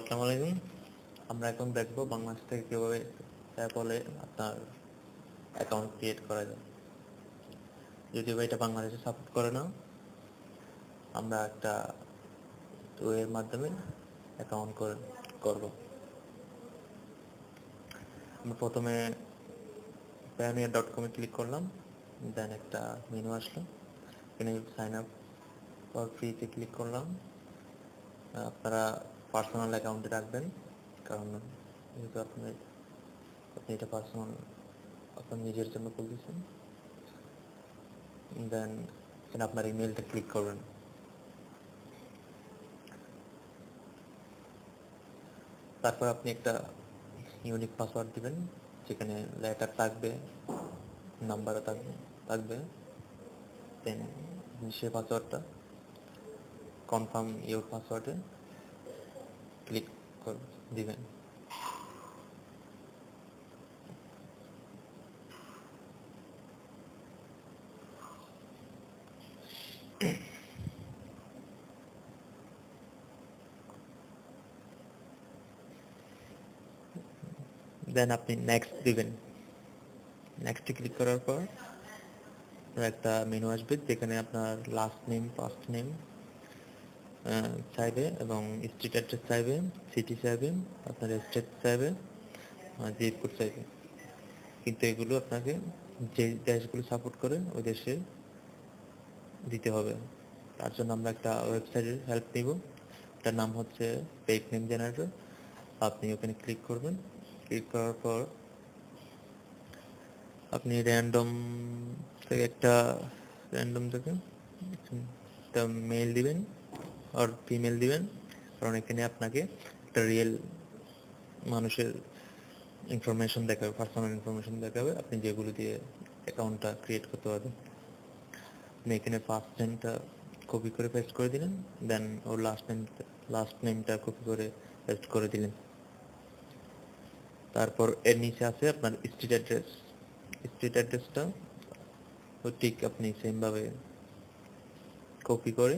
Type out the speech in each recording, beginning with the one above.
আসসালামু আলাইকুম। আমরা এখন দেখব বাংলাদেশ থেকে কিভাবে পেপ্যালে আপনার অ্যাকাউন্ট ক্রিয়েট করা যায়। যদিও এটা বাংলাদেশে সাপোর্ট করে না, আমরা একটা ওয়ের মাধ্যমে অ্যাকাউন্ট করব। আমরা প্রথমে payoneer.com ক্লিক করলাম, দেন একটা মেনু আসলো, এখানে সাইন আপ ফর ফ্রিতে ক্লিক করলাম। আপনারা পার্সোনাল অ্যাকাউন্টে রাখবেন, কারণ যেহেতু আপনি এটা পার্সোনাল আপনার নিজের জন্য খুলতেছেন। দেন এখানে আপনার ইমেলটা ক্লিক করবেন। তারপর আপনি একটা ইউনিক পাসওয়ার্ড দিবেন, যেখানে লেটার থাকবে, নাম্বারও থাকবে। দেন সে পাসওয়ার্ডটা কনফার্ম ইউর পাসওয়ার্ডে ক্লিক দিবেন। দেন আপনি নেক্সট দিবেন। নেক্সটে ক্লিক করার পর একটা মেনু আসবে, যেখানে আপনার লাস্ট নেম, ফার্স্ট নেম চাইবে এবং স্ট্রিট অ্যাড্রেস চাইবে, সিটি চাইবে, আপনার স্টেট চাইবে, জিপ কোড চাইবে। কিন্তু এগুলো আপনাকে যে দেশগুলো সাপোর্ট করে ওই দেশে দিতে হবে। তার জন্য আমরা একটা ওয়েবসাইটের হেল্প নিব, এটার নাম হচ্ছে পেক নেম জেনারেটর। আপনি ওখানে ক্লিক করবেন। ক্লিক করার পর আপনি র্যান্ডম থেকে একটা মেল দিবেন আর ফিমেল দিবেন, কারণ এখানে আপনাকে একটা রিয়েল মানুষের ইনফরমেশন দেখাবে, পার্সোনাল ইনফরমেশন দেখাবে, আপনি যেগুলো দিয়ে অ্যাকাউন্টটা ক্রিয়েট করতে পারবেন। আপনি এখানে ফার্স্ট নেমটা কপি করে পেস্ট করে দিলেন, দেন ওর লাস্ট নেমটা কপি করে পেস্ট করে দিলেন। তারপর এর নিচে আছে আপনার স্ট্রিট অ্যাড্রেস। স্ট্রিট অ্যাড্রেসটা ঠিক আপনি সেমভাবে কপি করে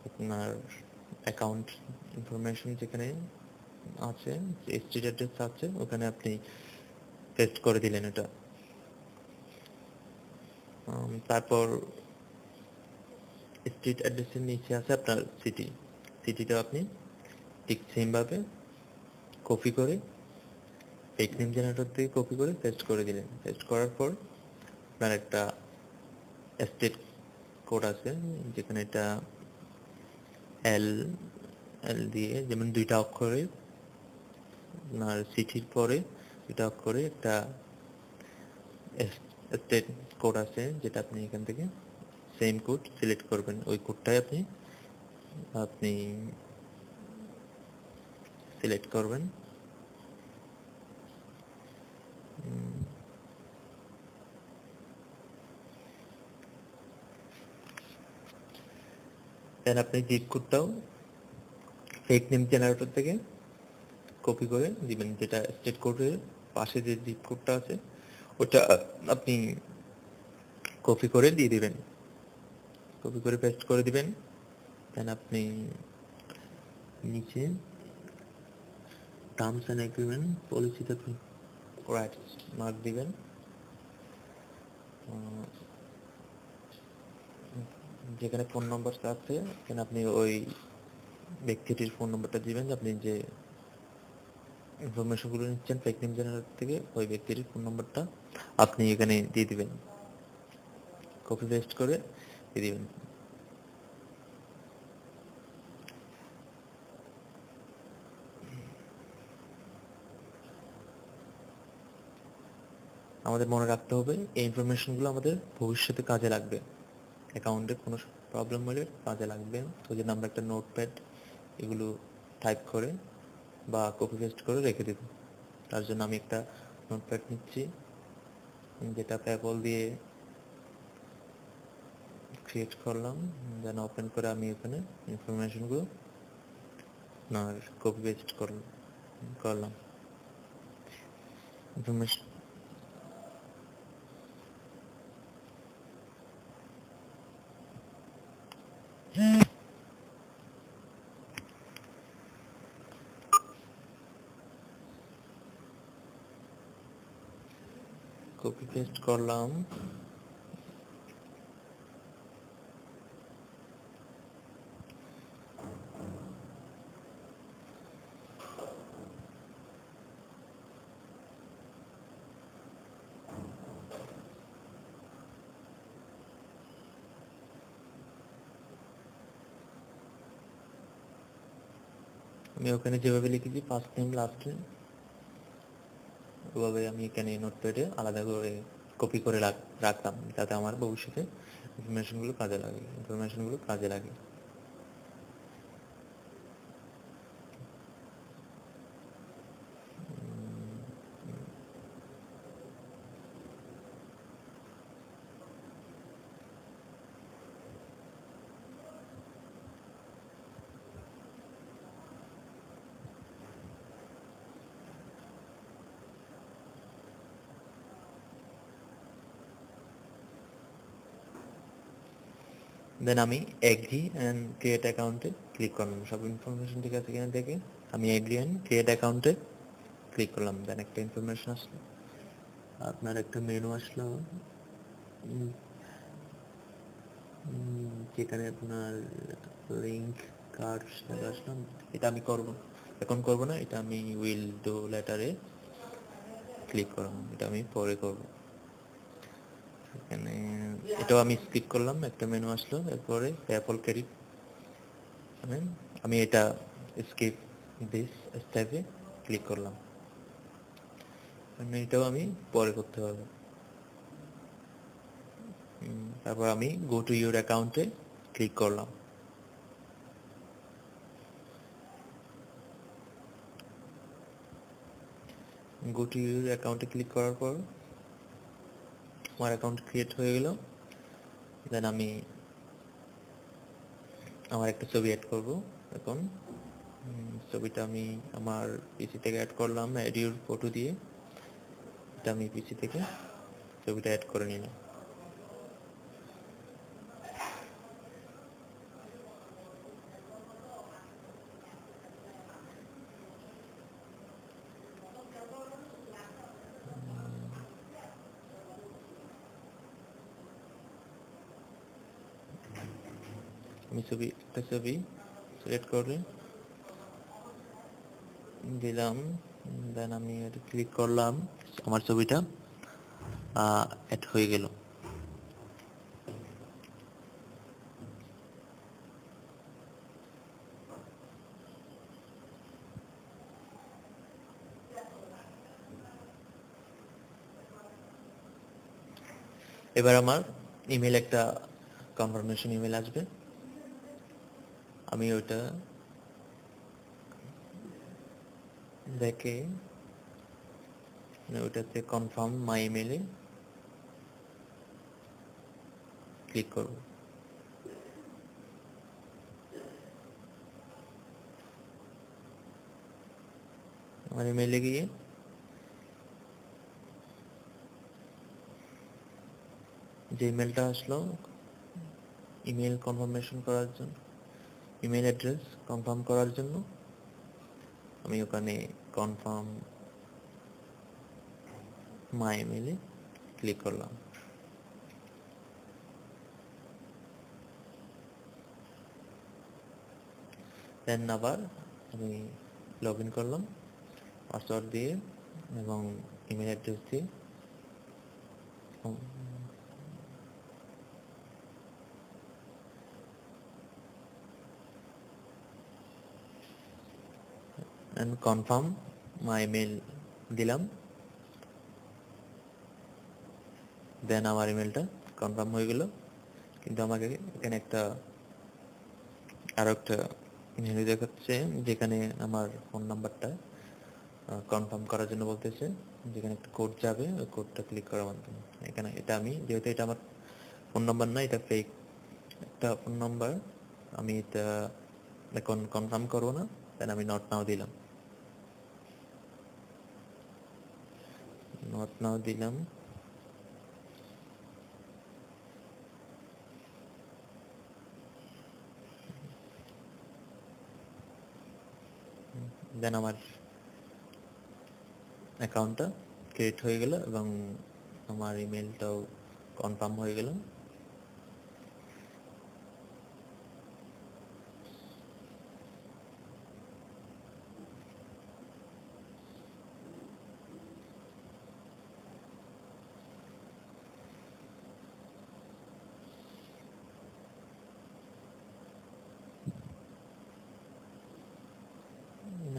আপনার অ্যাকাউন্ট ইনফরমেশন যেখানে আছে, স্ট্রিট অ্যাড্রেস আছে, ওখানে আপনি পেস্ট করে দিলেন এটা। তারপর স্ট্রিট অ্যাড্রেসের নিচে আছে আপনার সিটিটা আপনি ঠিক সেমভাবে কপি করে পেক নেম জেনারেটর থেকে কপি করে পেস্ট করে দিলেন। পেস্ট করার পর আপনার একটা স্টেট কোড আছে, যেখানে এটা এল এল দিয়ে, যেমন 2টা অক্ষরে, আপনার সিটির পরে 2টা অক্ষরে একটা স্টেট কোড আছে, যেটা আপনি এখান থেকে সেম কোড সিলেক্ট করবেন। ওই কোডটাই আপনি সিলেক্ট করবেন। দেন আপনি জিপ কোডটাও ফেক নেম জেনারেটর থেকে কপি করে দিবেন, যেটা স্টেট কোডের পাশে যে জিপ কোডটা আছে ওটা আপনি কপি করে দিয়ে দিবেন, কপি করে পেস্ট করে দিবেন। দেন আপনি নিচে টার্মস অ্যান্ড এগ্রিমেন্ট পলিসিতে আপনি রাইটস মার্ক দিবেন। যেখানে ফোন নম্বরটা আছে, এখানে আপনি ওই ব্যক্তিটির ফোন নম্বরটা দিবেন, আপনি যে ইনফরমেশনগুলো নিচ্ছেন ফেক নেম জেনারেটর থেকে, ওই ব্যক্তির ফোন নম্বরটা আপনি এখানে দিয়ে দিবেন, কপি পেস্ট করে দিয়ে দিবেন। আমাদের মনে রাখতে হবে এই ইনফরমেশনগুলো আমাদের ভবিষ্যতে কাজে লাগবে, অ্যাকাউন্টে কোনো প্রবলেম হলে কাজে লাগবে। তো জন্য আমরা একটা নোটপ্যাড এগুলো টাইপ করে বা কপি পেস্ট করে রেখে দেব। তার জন্য আমি একটা নোটপ্যাড নিচ্ছি, যেটা পেপ্যাল দিয়ে ক্রিয়েট করলাম। দেন ওপেন করে আমি এখানে ইনফরমেশনগুলো আপনার কপি পেস্ট করলাম ইনফরমেশন। কপি পেস্ট করলাম। আমি ওখানে যেভাবে লিখেছি ফার্স্ট নেম লাস্ট নেম, ওভাবে আমি এখানে নোটপ্যাডে আলাদা করে কপি করে রাখতাম, যাতে আমার ভবিষ্যতে ইনফরমেশনগুলো কাজে লাগে। দেন আমি এগ্রি অ্যান্ড ক্রিয়েট অ্যাকাউন্টে ক্লিক করলাম। সব ইনফরমেশন ঠিক আছে কিনা দেখে আমি এগ্রি অ্যান্ড ক্রিয়েট অ্যাকাউন্টে ক্লিক করলাম। দেন একটা ইনফরমেশন আসলো, আপনার একটা মেনু আসলো, যেখানে আপনার লিঙ্ক কার্ড আসলাম। এটা আমি এখন করব না, এটা আমি উইল ডু লেটারে ক্লিক করলাম, এটা আমি পরে করব। এখানে এটাও আমি স্কিপ করলাম, একটা মেনু আসলো, এরপরে পেপ্যাল ক্রেডিট, আমি এটা স্কিপ দিস স্টেপে ক্লিক করলাম, এটাও আমি পরে করতে পারবো। তারপর আমি গো টু ইউর অ্যাকাউন্টে ক্লিক করলাম। গো টু ইউর অ্যাকাউন্টে ক্লিক করার পর আমার অ্যাকাউন্ট ক্রিয়েট হয়ে গেল। দেন আমি আমার একটা ছবি অ্যাড করব। এখন ছবিটা আমি আমার পিসি থেকে অ্যাড করলাম, অ্যাড ইউর ফটো দিয়ে। এটা আমি পিসি থেকে ছবিটা অ্যাড করে নিলাম। আমি একটা ছবি সিলেক্ট করে দিলাম। দেন আমি এটা ক্লিক করলাম, আমার ছবিটা অ্যাড হয়ে গেল। এবার আমার ইমেল একটা কনফার্মেশন ইমেল আসবে, আমি ওইটা দেখে ওইটাতে কনফার্ম মাই ইমেলে ক্লিক করব। আমার ইমেলে গিয়ে যে ইমেলটা আসলো ইমেল কনফার্মেশন করার জন্য, ইমেল অ্যাড্রেস কনফার্ম করার জন্য আমি ওখানে কনফার্ম মাই ইমেলে ক্লিক করলাম। দেন আবার আমি লগ ইন করলাম পাসওয়ার্ড দিয়ে এবং ইমেল অ্যাড্রেস দিয়ে। কনফার্ম মাই ইমেল দিলাম। দেন আমার ইমেলটা কনফার্ম হয়ে গেল, কিন্তু আমাকে এখানে আরো একটা মেনু দেখাচ্ছে, যেখানে আমার ফোন নাম্বারটা কনফার্ম করার জন্য বলতেছে, যেখানে একটা কোড যাবে, ওই কোডটা ক্লিক করার মাধ্যমে। এখানে এটা আমি যেহেতু এটা আমার ফোন নাম্বার না, এটা ফেক একটা ফোন নাম্বার, আমি এটা এখন কনফার্ম করবো না। দেন আমি নট নাও দিলাম, দেন আমার অ্যাকাউন্টটা ক্রিয়েট হয়ে গেল এবং আমার ইমেলটাও কনফার্ম হয়ে গেল।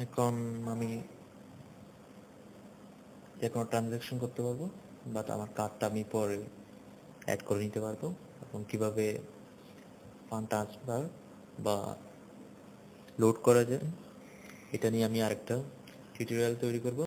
এখন আমি যে কোনো ট্রানজাকশন করতে পারবো, বাট আমার কার্ডটা আমি পরে অ্যাড করে নিতে পারবো। এবং কীভাবে ফান্ড ট্রান্সফার বা লোড করা যায় এটা নিয়ে আমি আরেকটা টিউটোরিয়াল তৈরি করব।